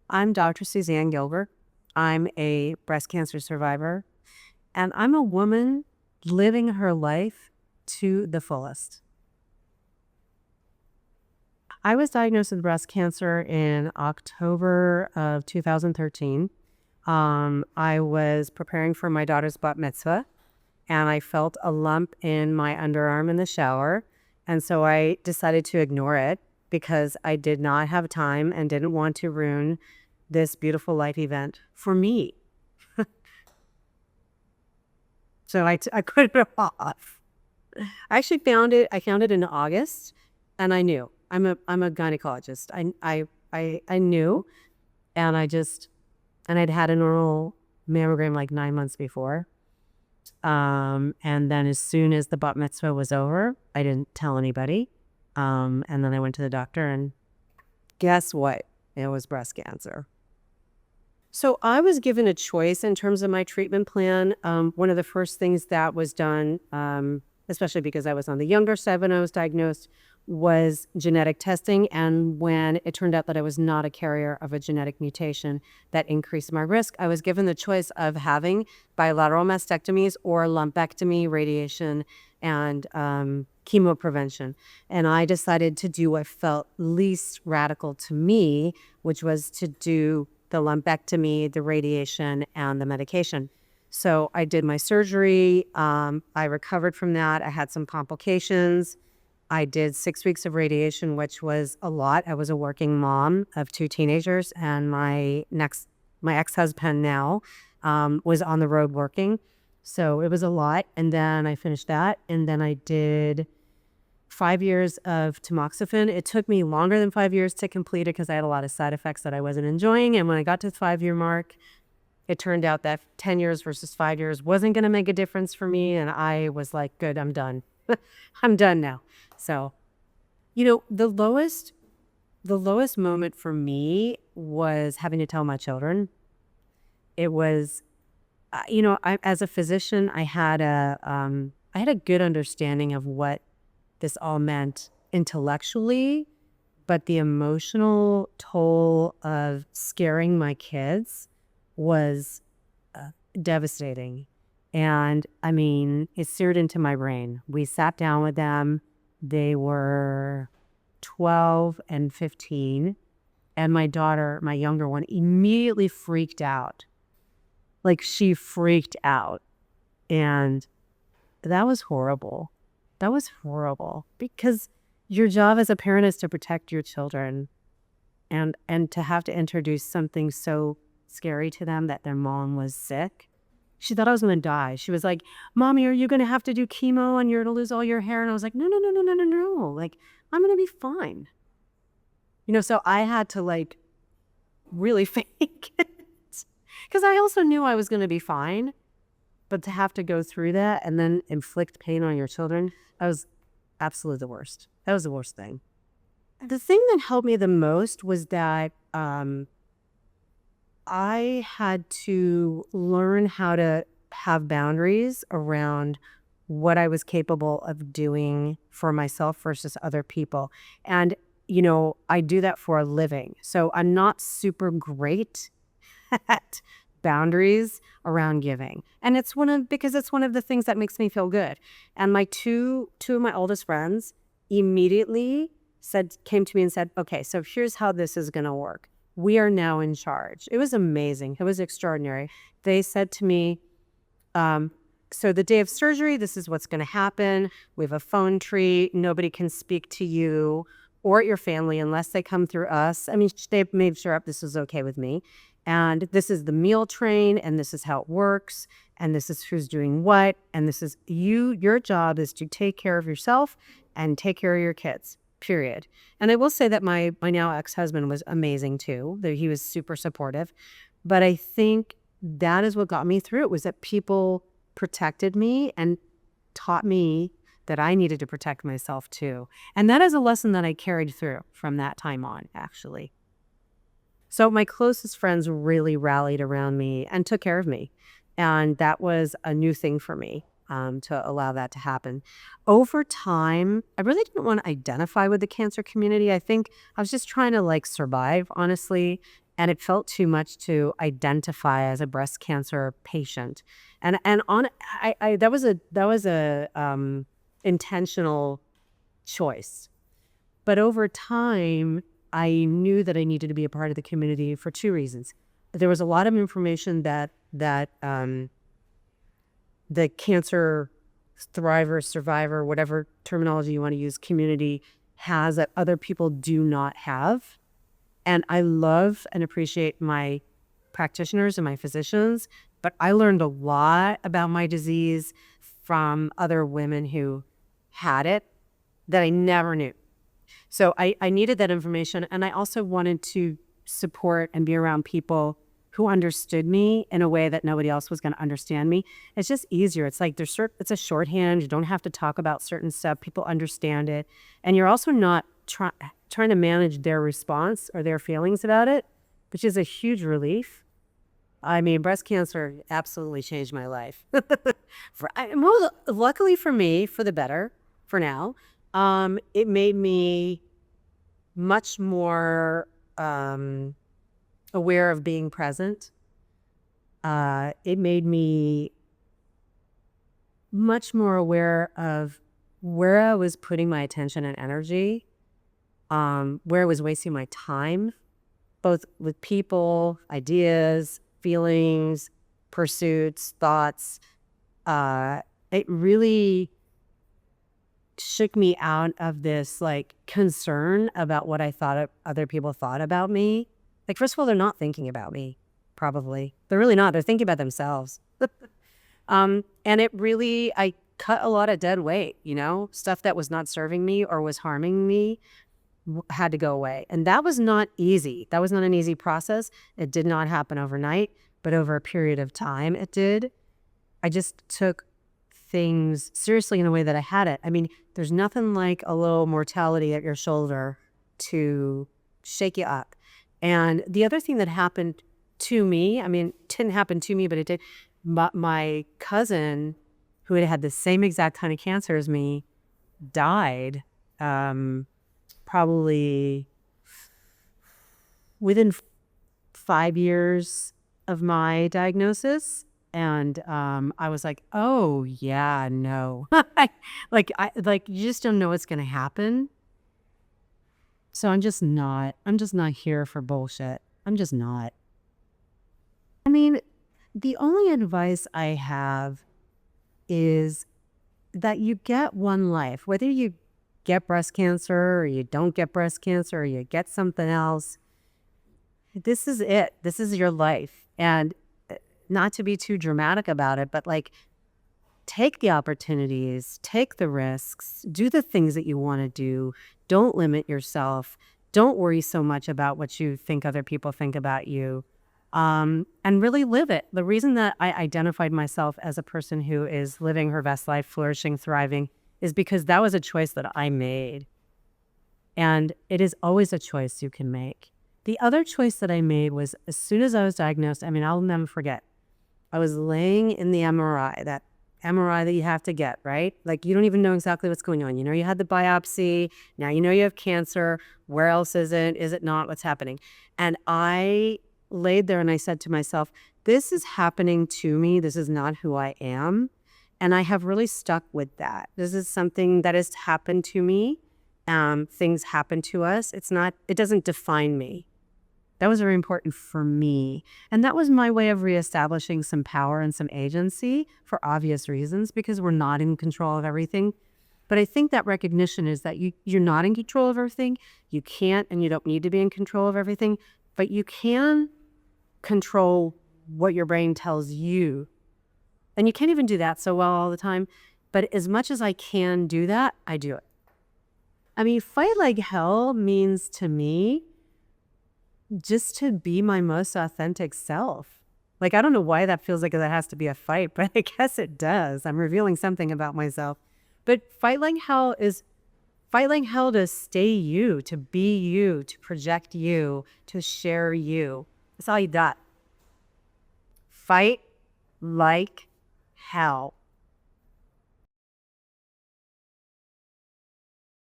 I'm Dr. Suzanne Gilberg. I'm a breast cancer survivor, and I'm a woman living her life to the fullest. I was diagnosed with breast cancer in October of 2013. I was preparing for my daughter's bat mitzvah, and I felt a lump in my underarm in the shower. And so I decided to ignore it because I did not have time and didn't want to ruin this beautiful life event for me. So I put it off. I actually found it in August, and I knew. I'm a gynecologist. I knew, and I'd had a normal mammogram like 9 months before. And then as soon as the bat mitzvah was over, I didn't tell anybody. And then I went to the doctor, and guess what? It was breast cancer. So I was given a choice in terms of my treatment plan. One of the first things that was done, especially because I was on the younger side when I was diagnosed, was genetic testing. And when it turned out that I was not a carrier of a genetic mutation that increased my risk, I was given the choice of having bilateral mastectomies or lumpectomy, radiation, and chemo prevention. And I decided to do what felt least radical to me, which was to do the lumpectomy, the radiation, and the medication. So I did my surgery. I recovered from that. I had some complications. I did 6 weeks of radiation, which was a lot. I was a working mom of 2 teenagers, and my ex-husband now was on the road working. So it was a lot. And then I finished that. And then I did 5 years of tamoxifen. It took me longer than 5 years to complete it because I had a lot of side effects that I wasn't enjoying. And when I got to the 5-year mark, it turned out that 10 years versus 5 years wasn't going to make a difference for me. And I was like, good, I'm done. I'm done now. So, the lowest moment for me was having to tell my children. It was, as a physician, I had a good understanding of what this all meant intellectually, but the emotional toll of scaring my kids was devastating. And I mean, it seared into my brain. We sat down with them. They were 12 and 15. And my daughter, my younger one, immediately freaked out. Like, she freaked out. And that was horrible. That was horrible because your job as a parent is to protect your children, and to have to introduce something so scary to them that their mom was sick. She thought I was going to die. She was like, "Mommy, are you going to have to do chemo and you're going to lose all your hair?" And I was like, no. Like, I'm going to be fine. So I had to like really fake it because I also knew I was going to be fine. But to have to go through that and then inflict pain on your children, that was absolutely the worst. That was the worst thing. The thing that helped me the most was that I had to learn how to have boundaries around what I was capable of doing for myself versus other people. And, I do that for a living. So I'm not super great at boundaries around giving. And because it's one of the things that makes me feel good. And my two of my oldest friends immediately came to me and said, "Okay, so here's how this is going to work. We are now in charge." It was amazing. It was extraordinary. They said to me, "So the day of surgery, this is what's going to happen. We have a phone tree. Nobody can speak to you or your family unless they come through us." I mean, they made sure this was okay with me. "And this is the meal train, and this is how it works, and this is who's doing what, and this is your job is to take care of yourself and take care of your kids, period." And I will say that my now ex-husband was amazing too. He was super supportive. But I think that is what got me through it, was that people protected me and taught me that I needed to protect myself too. And that is a lesson that I carried through from that time on, actually. So my closest friends really rallied around me and took care of me. And that was a new thing for me, to allow that to happen. Over time, I really didn't want to identify with the cancer community. I think I was just trying to survive, honestly. And it felt too much to identify as a breast cancer patient. And on that was a intentional choice. But over time, I knew that I needed to be a part of the community for two reasons. There was a lot of information that the cancer thriver, survivor, whatever terminology you want to use, community has that other people do not have. And I love and appreciate my practitioners and my physicians, but I learned a lot about my disease from other women who had it that I never knew. So I needed that information, and I also wanted to support and be around people who understood me in a way that nobody else was going to understand me. It's just easier. It's like it's a shorthand. You don't have to talk about certain stuff. People understand it, and you're also not trying to manage their response or their feelings about it, which is a huge relief. I mean, breast cancer absolutely changed my life. Luckily for me, for the better, for now. It made me much more aware of being present. It made me much more aware of where I was putting my attention and energy, where I was wasting my time, both with people, ideas, feelings, pursuits, thoughts. It really shook me out of this like concern about what I thought other people thought about me. Like, first of all, they're not thinking about me, probably. They're really not. They're thinking about themselves. And it really, I cut a lot of dead weight, stuff that was not serving me or was harming me had to go away. And that was not easy. That was not an easy process. It did not happen overnight, but over a period of time it did. I just took things seriously in a way that I had it. I mean, there's nothing like a little mortality at your shoulder to shake you up. And the other thing that happened to me, I mean, it didn't happen to me, but it did. My cousin, who had had the same exact kind of cancer as me, died probably within 5 years of my diagnosis. And I was like, oh yeah, no. like you just don't know what's gonna happen. So I'm just not here for bullshit. I'm just not. I mean, the only advice I have is that you get one life. Whether you get breast cancer or you don't get breast cancer or you get something else, this is it. This is your life. And not to be too dramatic about it, but like, take the opportunities, take the risks, do the things that you want to do. Don't limit yourself. Don't worry so much about what you think other people think about you, and really live it. The reason that I identified myself as a person who is living her best life, flourishing, thriving, is because that was a choice that I made. And it is always a choice you can make. The other choice that I made was, as soon as I was diagnosed, I mean, I'll never forget, I was laying in the MRI, that MRI that you have to get, right? Like, you don't even know exactly what's going on. You had the biopsy. Now you know you have cancer. Where else is it? Is it not? What's happening? And I laid there and I said to myself, this is happening to me. This is not who I am. And I have really stuck with that. This is something that has happened to me. Things happen to us. It doesn't define me. That was very important for me. And that was my way of reestablishing some power and some agency for obvious reasons, because we're not in control of everything. But I think that recognition is that you're not in control of everything. You can't and you don't need to be in control of everything, but you can control what your brain tells you. And you can't even do that so well all the time. But as much as I can do that, I do it. I mean, fight like hell means to me just to be my most authentic self. Like, I don't know why that feels like that has to be a fight, but I guess it does. I'm revealing something about myself. But fight like hell to stay you, to be you, to project you, to share you. That's all you got. Fight like hell.